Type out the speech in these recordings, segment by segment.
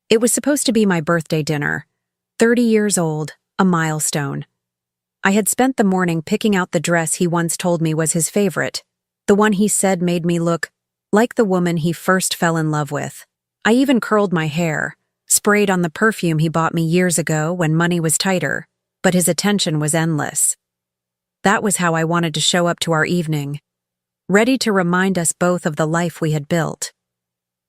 It was supposed to be my birthday dinner. 30 years old, a milestone. I had spent the morning picking out the dress he once told me was his favorite, the one he said made me look like the woman he first fell in love with. I even curled my hair, sprayed on the perfume he bought me years ago when money was tighter, but his attention was endless. That was how I wanted to show up to our evening, ready to remind us both of the life we had built.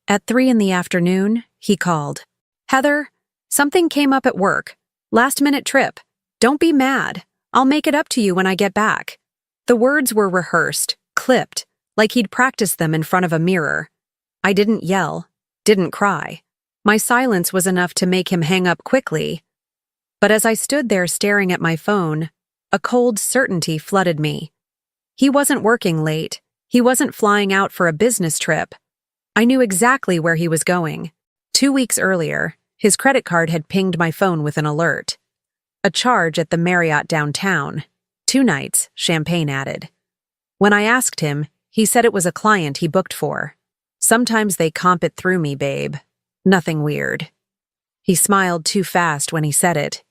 At 3 in the afternoon, he called. "Heather, something came up at work. Last-minute trip. Don't be mad. I'll make it up to you when I get back." The words were rehearsed, clipped, like he'd practiced them in front of a mirror. I didn't yell, didn't cry. My silence was enough to make him hang up quickly. But as I stood there staring at my phone, a cold certainty flooded me. He wasn't working late. He wasn't flying out for a business trip. I knew exactly where he was going. 2 weeks earlier, his credit card had pinged my phone with an alert. A charge at the Marriott downtown. 2 nights, champagne added. When I asked him, he said it was a client he booked for. Sometimes they comp it through me, babe. Nothing weird. He smiled too fast when he said it.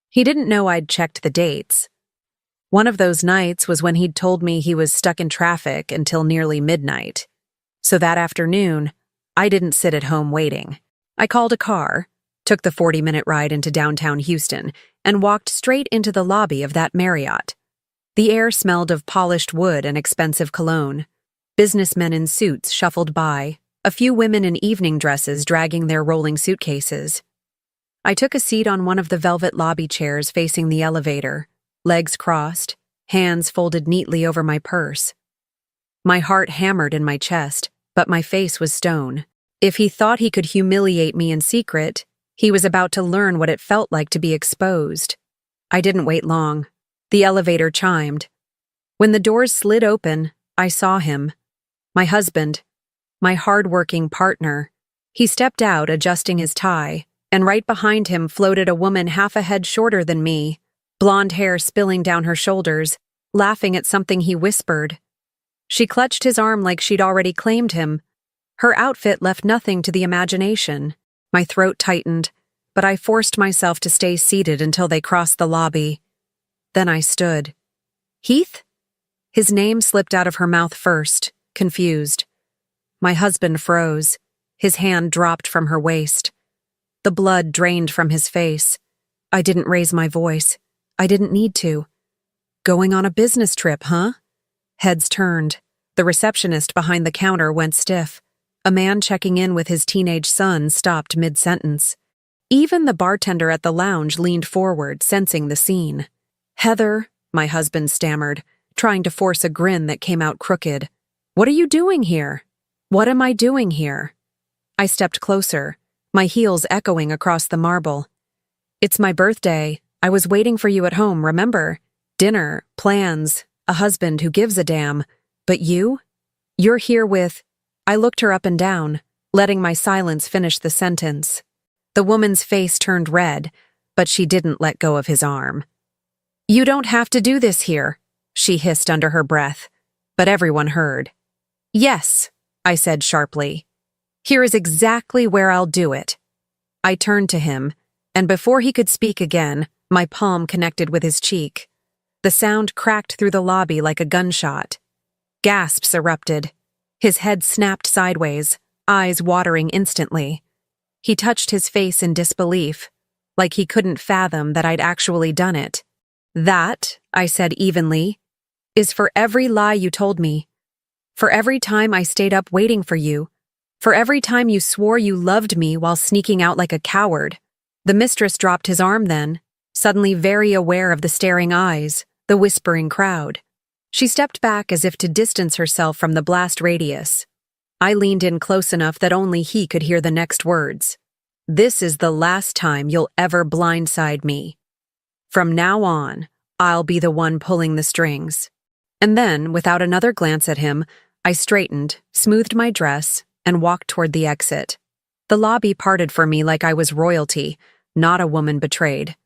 He didn't know I'd checked the dates. One of those nights was when he'd told me he was stuck in traffic until nearly midnight. So that afternoon, I didn't sit at home waiting. I called a car, took the 40-minute ride into downtown Houston, and walked straight into the lobby of that Marriott. The air smelled of polished wood and expensive cologne. Businessmen in suits shuffled by, a few women in evening dresses dragging their rolling suitcases. I took a seat on one of the velvet lobby chairs facing the elevator, legs crossed, hands folded neatly over my purse. My heart hammered in my chest, but my face was stone. If he thought he could humiliate me in secret, he was about to learn what it felt like to be exposed. I didn't wait long. The elevator chimed. When the doors slid open, I saw him. My husband. My hard-working partner. He stepped out, adjusting his tie, and right behind him floated a woman half a head shorter than me, blonde hair spilling down her shoulders, laughing at something he whispered. She clutched his arm like she'd already claimed him. Her outfit left nothing to the imagination. My throat tightened, but I forced myself to stay seated until they crossed the lobby. Then I stood. "Heath?" His name slipped out of her mouth first, confused. My husband froze. His hand dropped from her waist. The blood drained from his face. I didn't raise my voice. I didn't need to. "Going on a business trip, huh?" Heads turned. The receptionist behind the counter went stiff. A man checking in with his teenage son stopped mid-sentence. Even the bartender at the lounge leaned forward, sensing the scene. "Heather," my husband stammered, trying to force a grin that came out crooked. "What are you doing here?" "What am I doing here?" I stepped closer, my heels echoing across the marble. "It's my birthday. I was waiting for you at home, remember? Dinner, plans, a husband who gives a damn. But you? You're here with—" I looked her up and down, letting my silence finish the sentence. The woman's face turned red, but she didn't let go of his arm. "You don't have to do this here," she hissed under her breath, but everyone heard. "Yes," I said sharply. "Here is exactly where I'll do it." I turned to him, and before he could speak again, my palm connected with his cheek. The sound cracked through the lobby like a gunshot. Gasps erupted. His head snapped sideways, eyes watering instantly. He touched his face in disbelief, like he couldn't fathom that I'd actually done it. "That," I said evenly, "is for every lie you told me. For every time I stayed up waiting for you. For every time you swore you loved me while sneaking out like a coward." The mistress dropped his arm then, suddenly very aware of the staring eyes, the whispering crowd. She stepped back as if to distance herself from the blast radius. I leaned in close enough that only he could hear the next words. "This is the last time you'll ever blindside me. From now on, I'll be the one pulling the strings." And then, without another glance at him, I straightened, smoothed my dress, and walked toward the exit. The lobby parted for me like I was royalty, not a woman betrayed.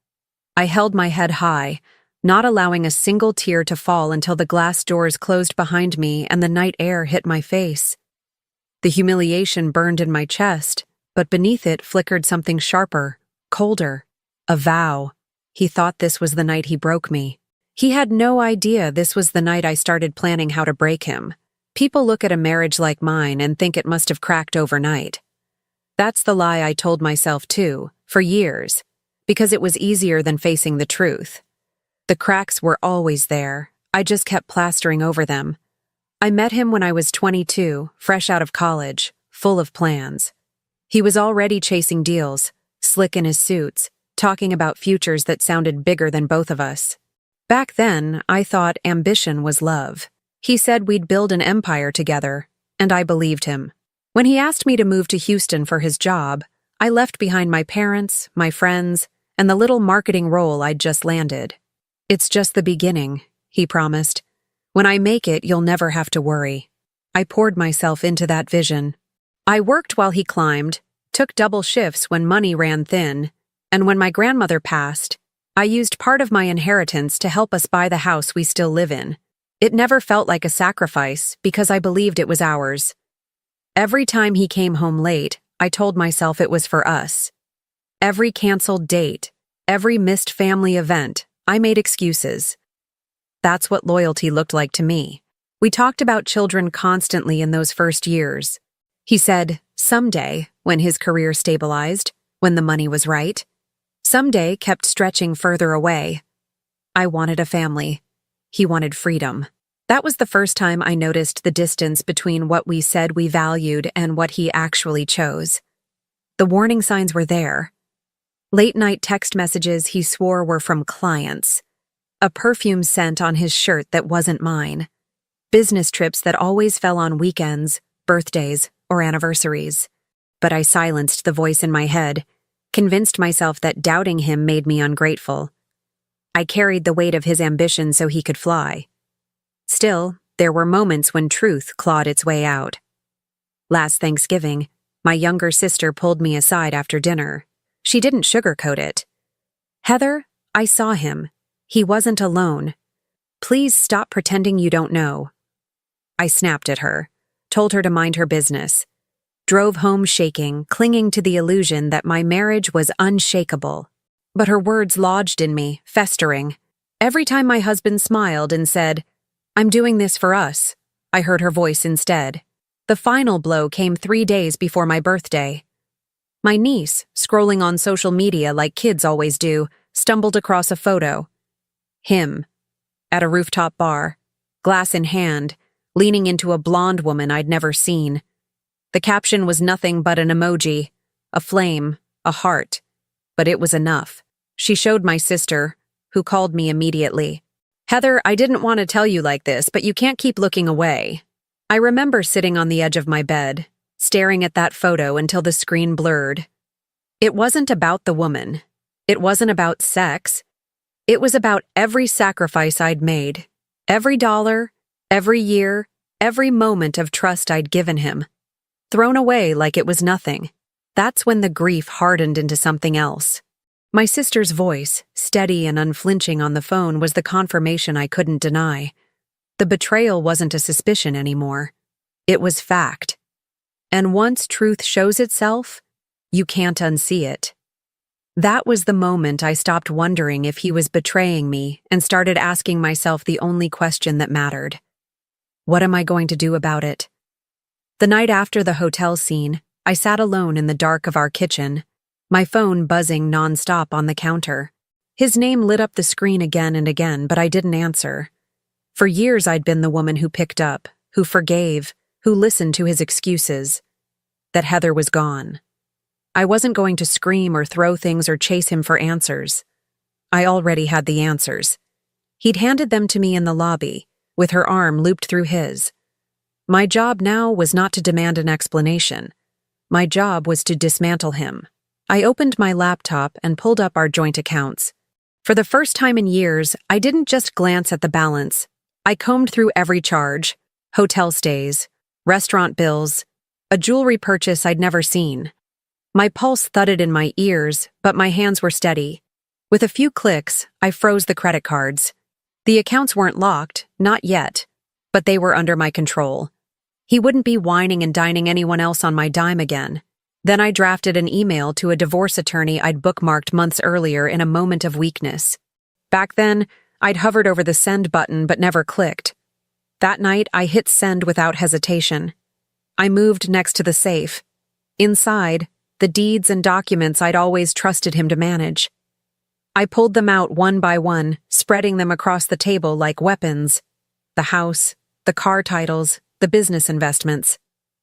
I held my head high, not allowing a single tear to fall until the glass doors closed behind me and the night air hit my face. The humiliation burned in my chest, but beneath it flickered something sharper, colder. A vow. He thought this was the night he broke me. He had no idea this was the night I started planning how to break him. People look at a marriage like mine and think it must have cracked overnight. That's the lie I told myself too, for years, because it was easier than facing the truth. The cracks were always there. I just kept plastering over them. I met him when I was 22, fresh out of college, full of plans. He was already chasing deals, slick in his suits, talking about futures that sounded bigger than both of us. Back then, I thought ambition was love. He said we'd build an empire together, and I believed him. When he asked me to move to Houston for his job, I left behind my parents, my friends, and the little marketing role I'd just landed. "It's just the beginning," he promised. "When I make it, you'll never have to worry." I poured myself into that vision. I worked while he climbed, took double shifts when money ran thin, and when my grandmother passed, I used part of my inheritance to help us buy the house we still live in. It never felt like a sacrifice because I believed it was ours. Every time he came home late, I told myself it was for us. Every canceled date, every missed family event, I made excuses. That's what loyalty looked like to me. We talked about children constantly in those first years. He said, someday, when his career stabilized, when the money was right. Someday kept stretching further away. I wanted a family. He wanted freedom. That was the first time I noticed the distance between what we said we valued and what he actually chose. The warning signs were there. Late-night text messages he swore were from clients. A perfume scent on his shirt that wasn't mine. Business trips that always fell on weekends, birthdays, or anniversaries. But I silenced the voice in my head, convinced myself that doubting him made me ungrateful. I carried the weight of his ambition so he could fly. Still, there were moments when truth clawed its way out. Last Thanksgiving, my younger sister pulled me aside after dinner. She didn't sugarcoat it. "Heather, I saw him. He wasn't alone. Please stop pretending you don't know." I snapped at her, told her to mind her business. Drove home shaking, clinging to the illusion that my marriage was unshakable. But her words lodged in me, festering. Every time my husband smiled and said, "I'm doing this for us," I heard her voice instead. The final blow came 3 days before my birthday. My niece, scrolling on social media like kids always do, stumbled across a photo. Him, at a rooftop bar, glass in hand, leaning into a blonde woman I'd never seen. The caption was nothing but an emoji, a flame, a heart. But it was enough. She showed my sister, who called me immediately. "Heather, I didn't want to tell you like this, but you can't keep looking away." I remember sitting on the edge of my bed, staring at that photo until the screen blurred. It wasn't about the woman. It wasn't about sex. It was about every sacrifice I'd made, every dollar, every year, every moment of trust I'd given him. Thrown away like it was nothing. That's when the grief hardened into something else. My sister's voice, steady and unflinching on the phone, was the confirmation I couldn't deny. The betrayal wasn't a suspicion anymore. It was fact. And once truth shows itself, you can't unsee it. That was the moment I stopped wondering if he was betraying me and started asking myself the only question that mattered. What am I going to do about it? The night after the hotel scene, I sat alone in the dark of our kitchen, my phone buzzing nonstop on the counter. His name lit up the screen again and again, but I didn't answer. For years I'd been the woman who picked up, who forgave, who listened to his excuses. That Heather was gone. I wasn't going to scream or throw things or chase him for answers. I already had the answers. He'd handed them to me in the lobby, with her arm looped through his. My job now was not to demand an explanation. My job was to dismantle him. I opened my laptop and pulled up our joint accounts. For the first time in years, I didn't just glance at the balance. I combed through every charge, hotel stays, restaurant bills, a jewelry purchase I'd never seen. My pulse thudded in my ears, but my hands were steady. With a few clicks, I froze the credit cards. The accounts weren't locked, not yet, but they were under my control. He wouldn't be whining and dining anyone else on my dime again. Then I drafted an email to a divorce attorney I'd bookmarked months earlier in a moment of weakness. Back then, I'd hovered over the send button but never clicked. That night, I hit send without hesitation. I moved next to the safe. Inside, the deeds and documents I'd always trusted him to manage. I pulled them out one by one, spreading them across the table like weapons. The house, the car titles, the business investments.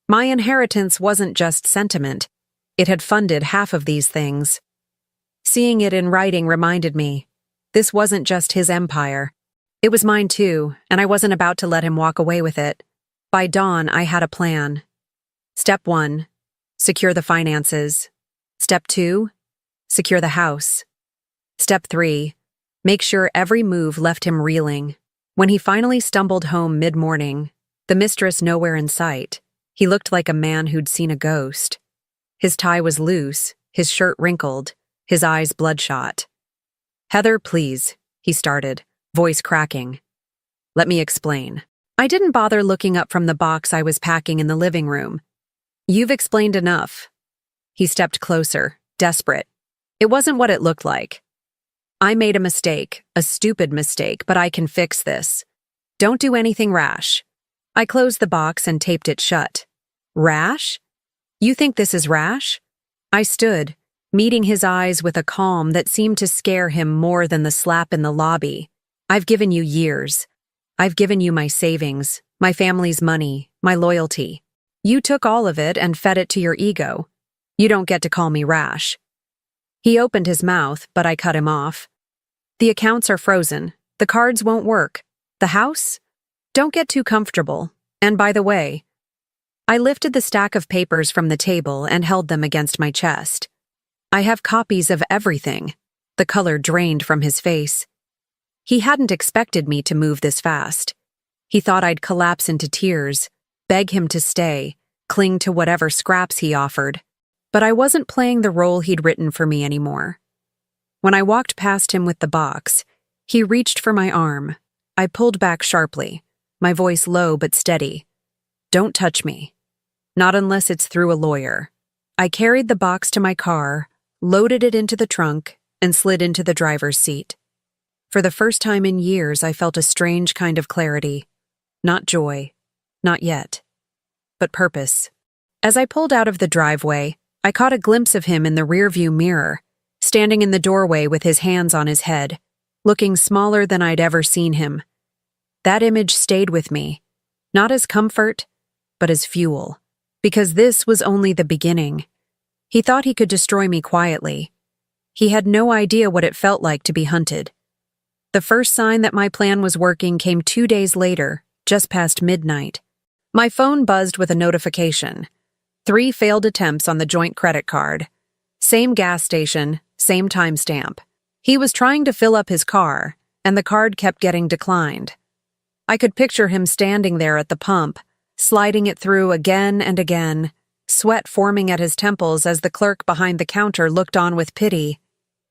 My inheritance wasn't just sentiment. It had funded half of these things. Seeing it in writing reminded me, this wasn't just his empire. It was mine too, and I wasn't about to let him walk away with it. By dawn, I had a plan. Step 1, secure the finances. Step 2, secure the house. Step 3, make sure every move left him reeling. When he finally stumbled home mid-morning, the mistress nowhere in sight, he looked like a man who'd seen a ghost. His tie was loose, his shirt wrinkled, his eyes bloodshot. "Heather, please," he started, voice cracking. "Let me explain." I didn't bother looking up from the box I was packing in the living room. "You've explained enough." He stepped closer, desperate. It wasn't what it looked like. "I made a mistake, a stupid mistake, but I can fix this. Don't do anything rash." I closed the box and taped it shut. "Rash? You think this is rash?" I stood, meeting his eyes with a calm that seemed to scare him more than the slap in the lobby. "I've given you years. I've given you my savings, my family's money, my loyalty. You took all of it and fed it to your ego. You don't get to call me rash." He opened his mouth, but I cut him off. "The accounts are frozen. The cards won't work. The house? Don't get too comfortable. And by the way..." I lifted the stack of papers from the table and held them against my chest. "I have copies of everything." The color drained from his face. He hadn't expected me to move this fast. He thought I'd collapse into tears, beg him to stay, cling to whatever scraps he offered. But I wasn't playing the role he'd written for me anymore. When I walked past him with the box, he reached for my arm. I pulled back sharply, my voice low but steady. "Don't touch me. Not unless it's through a lawyer." I carried the box to my car, loaded it into the trunk, and slid into the driver's seat. For the first time in years, I felt a strange kind of clarity. Not joy. Not yet. But purpose. As I pulled out of the driveway, I caught a glimpse of him in the rearview mirror, standing in the doorway with his hands on his head, looking smaller than I'd ever seen him. That image stayed with me, not as comfort, but as fuel, because this was only the beginning. He thought he could destroy me quietly. He had no idea what it felt like to be hunted. The first sign that my plan was working came 2 days later, just past midnight. My phone buzzed with a notification. 3 failed attempts on the joint credit card. Same gas station, same timestamp. He was trying to fill up his car, and the card kept getting declined. I could picture him standing there at the pump, sliding it through again and again, sweat forming at his temples as the clerk behind the counter looked on with pity.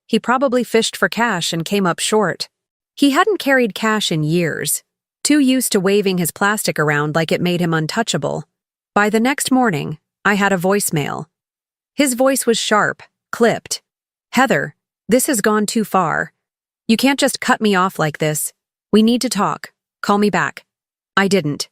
He probably fished for cash and came up short. He hadn't carried cash in years, too used to waving his plastic around like it made him untouchable. By the next morning, I had a voicemail. His voice was sharp, clipped. "Heather, this has gone too far. You can't just cut me off like this. We need to talk. Call me back." I didn't.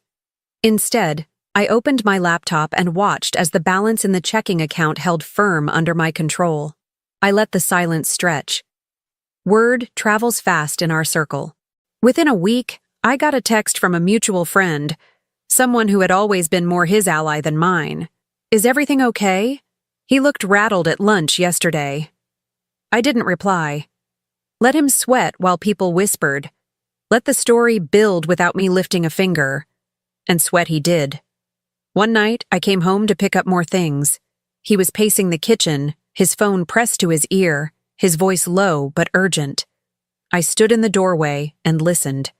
Instead, I opened my laptop and watched as the balance in the checking account held firm under my control. I let the silence stretch. Word travels fast in our circle. Within a week, I got a text from a mutual friend, someone who had always been more his ally than mine. "Is everything okay? He looked rattled at lunch yesterday." I didn't reply. Let him sweat while people whispered. Let the story build without me lifting a finger. And sweat he did. One night, I came home to pick up more things. He was pacing the kitchen, his phone pressed to his ear, his voice low but urgent. I stood in the doorway and listened.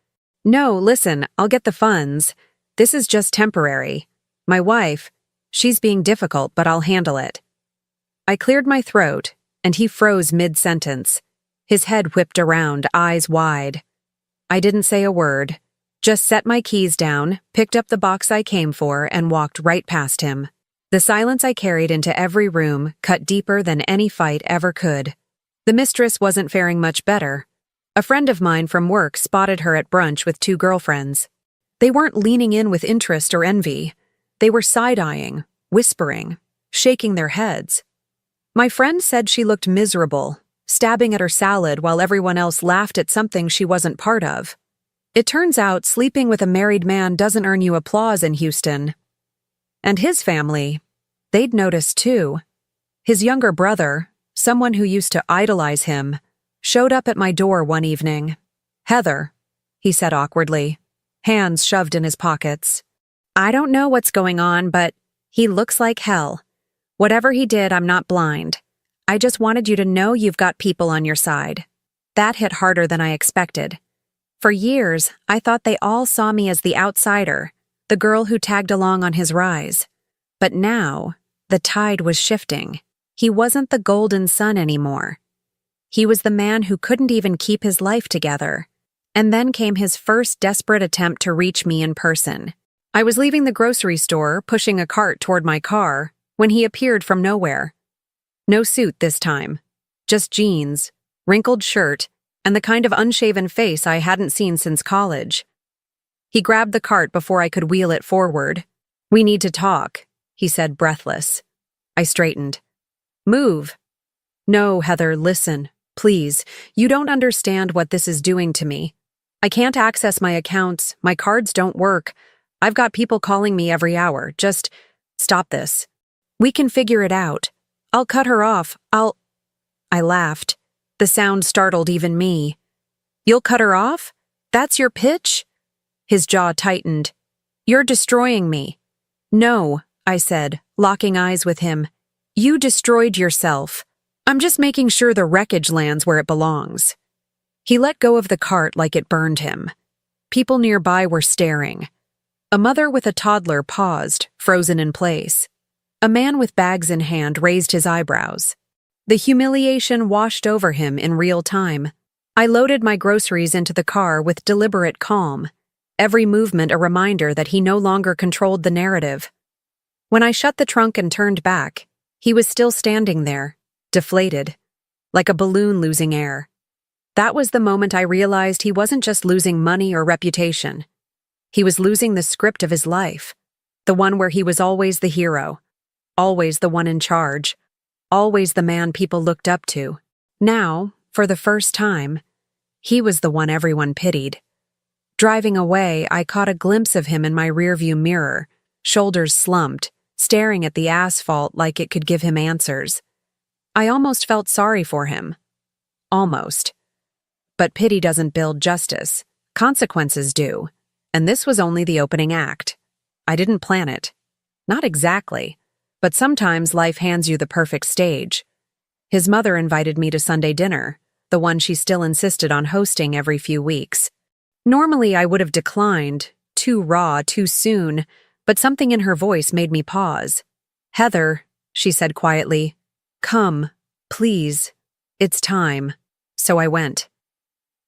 "No, listen, I'll get the funds. This is just temporary. My wife, she's being difficult, but I'll handle it." I cleared my throat, and he froze mid-sentence. His head whipped around, eyes wide. I didn't say a word, just set my keys down, picked up the box I came for, and walked right past him. The silence I carried into every room cut deeper than any fight ever could. The mistress wasn't faring much better. A friend of mine from work spotted her at brunch with two girlfriends. They weren't leaning in with interest or envy. They were side-eyeing, whispering, shaking their heads. My friend said she looked miserable, stabbing at her salad while everyone else laughed at something she wasn't part of. It turns out sleeping with a married man doesn't earn you applause in Houston. And his family, they'd noticed too. His younger brother, someone who used to idolize him, showed up at my door one evening. "Heather," he said awkwardly, hands shoved in his pockets. "I don't know what's going on, but he looks like hell. Whatever he did, I'm not blind. I just wanted you to know you've got people on your side." That hit harder than I expected. For years, I thought they all saw me as the outsider, the girl who tagged along on his rise. But now, the tide was shifting. He wasn't the golden son anymore. He was the man who couldn't even keep his life together. And then came his first desperate attempt to reach me in person. I was leaving the grocery store, pushing a cart toward my car, when he appeared from nowhere. No suit this time. Just jeans, wrinkled shirt, and the kind of unshaven face I hadn't seen since college. He grabbed the cart before I could wheel it forward. "We need to talk," he said, breathless. I straightened. "Move." "No, Heather, listen. Please. You don't understand what this is doing to me. I can't access my accounts, my cards don't work. I've got people calling me every hour. Just stop this. We can figure it out. I'll cut her off. I laughed. The sound startled even me. "You'll cut her off? That's your pitch?" His jaw tightened. "You're destroying me." "No," I said, locking eyes with him. "You destroyed yourself. I'm just making sure the wreckage lands where it belongs." He let go of the cart like it burned him. People nearby were staring. A mother with a toddler paused, frozen in place. A man with bags in hand raised his eyebrows. The humiliation washed over him in real time. I loaded my groceries into the car with deliberate calm, every movement a reminder that he no longer controlled the narrative. When I shut the trunk and turned back, he was still standing there, deflated, like a balloon losing air. That was the moment I realized he wasn't just losing money or reputation. He was losing the script of his life, the one where he was always the hero, always the one in charge, always the man people looked up to. Now, for the first time, he was the one everyone pitied. Driving away, I caught a glimpse of him in my rearview mirror, shoulders slumped, staring at the asphalt like it could give him answers. I almost felt sorry for him. Almost. But pity doesn't build justice. Consequences do. And this was only the opening act. I didn't plan it. Not exactly. But sometimes life hands you the perfect stage. His mother invited me to Sunday dinner, the one she still insisted on hosting every few weeks. Normally I would have declined, too raw, too soon, but something in her voice made me pause. "Heather," she said quietly, "come, please. It's time." So I went.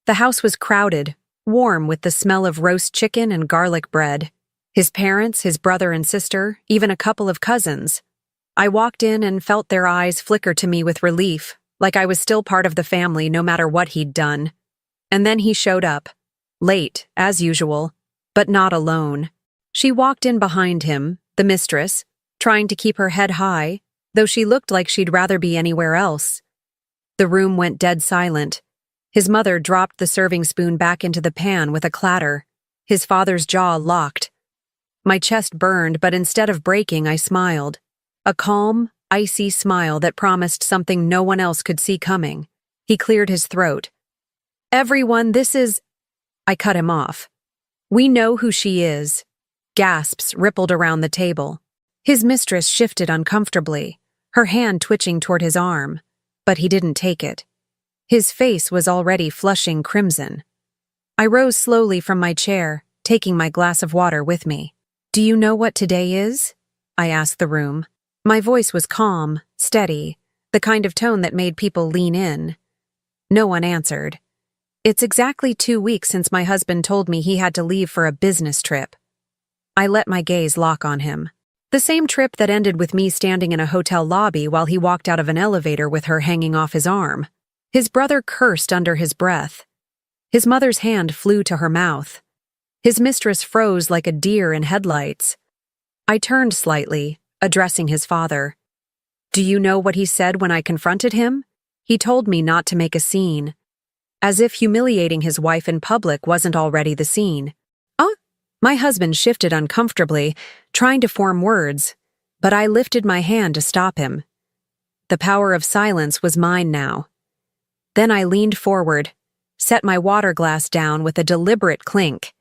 The house was crowded, warm with the smell of roast chicken and garlic bread. His parents, his brother and sister, even a couple of cousins. I walked in and felt their eyes flicker to me with relief, like I was still part of the family no matter what he'd done. And then he showed up. Late, as usual, but not alone. She walked in behind him, the mistress, trying to keep her head high, though she looked like she'd rather be anywhere else. The room went dead silent. His mother dropped the serving spoon back into the pan with a clatter. His father's jaw locked. My chest burned, but instead of breaking, I smiled. A calm, icy smile that promised something no one else could see coming. He cleared his throat. "Everyone, this is—" I cut him off. "We know who she is." Gasps rippled around the table. His mistress shifted uncomfortably, her hand twitching toward his arm, but he didn't take it. His face was already flushing crimson. I rose slowly from my chair, taking my glass of water with me. "Do you know what today is?" I asked the room. My voice was calm, steady, the kind of tone that made people lean in. No one answered. "It's exactly 2 weeks since my husband told me he had to leave for a business trip." I let my gaze lock on him. The same trip that ended with me standing in a hotel lobby while he walked out of an elevator with her hanging off his arm. His brother cursed under his breath. His mother's hand flew to her mouth. His mistress froze like a deer in headlights. I turned slightly, addressing his father. Do you know what he said when I confronted him? He told me not to make a scene. As if humiliating his wife in public wasn't already the scene. My husband shifted uncomfortably, trying to form words, but I lifted my hand to stop him. The power of silence was mine now. Then I leaned forward, set my water glass down with a deliberate clink,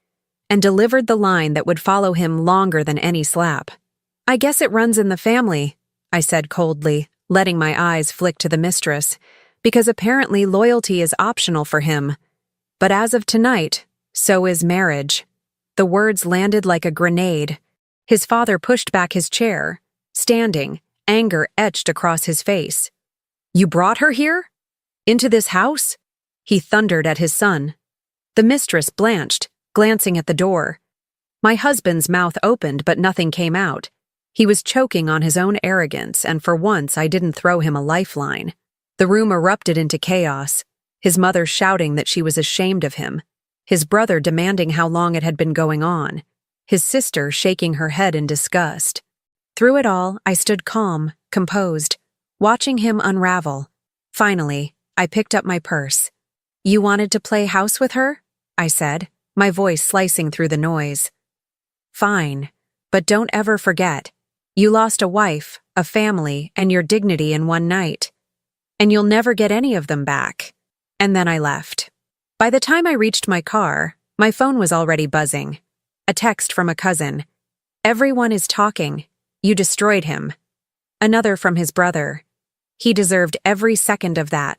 and delivered the line that would follow him longer than any slap. I guess it runs in the family, I said coldly, letting my eyes flick to the mistress, because apparently loyalty is optional for him. But as of tonight, so is marriage. The words landed like a grenade. His father pushed back his chair, standing, anger etched across his face. You brought her here? Into this house? He thundered at his son. The mistress blanched, glancing at the door. My husband's mouth opened, but nothing came out. He was choking on his own arrogance, and for once I didn't throw him a lifeline. The room erupted into chaos, his mother shouting that she was ashamed of him, his brother demanding how long it had been going on, his sister shaking her head in disgust. Through it all, I stood calm, composed, watching him unravel. Finally, I picked up my purse. You wanted to play house with her? I said, my voice slicing through the noise. Fine, but don't ever forget, you lost a wife, a family, and your dignity in one night. And you'll never get any of them back. And then I left. By the time I reached my car, my phone was already buzzing. A text from a cousin. Everyone is talking. You destroyed him. Another from his brother. He deserved every second of that.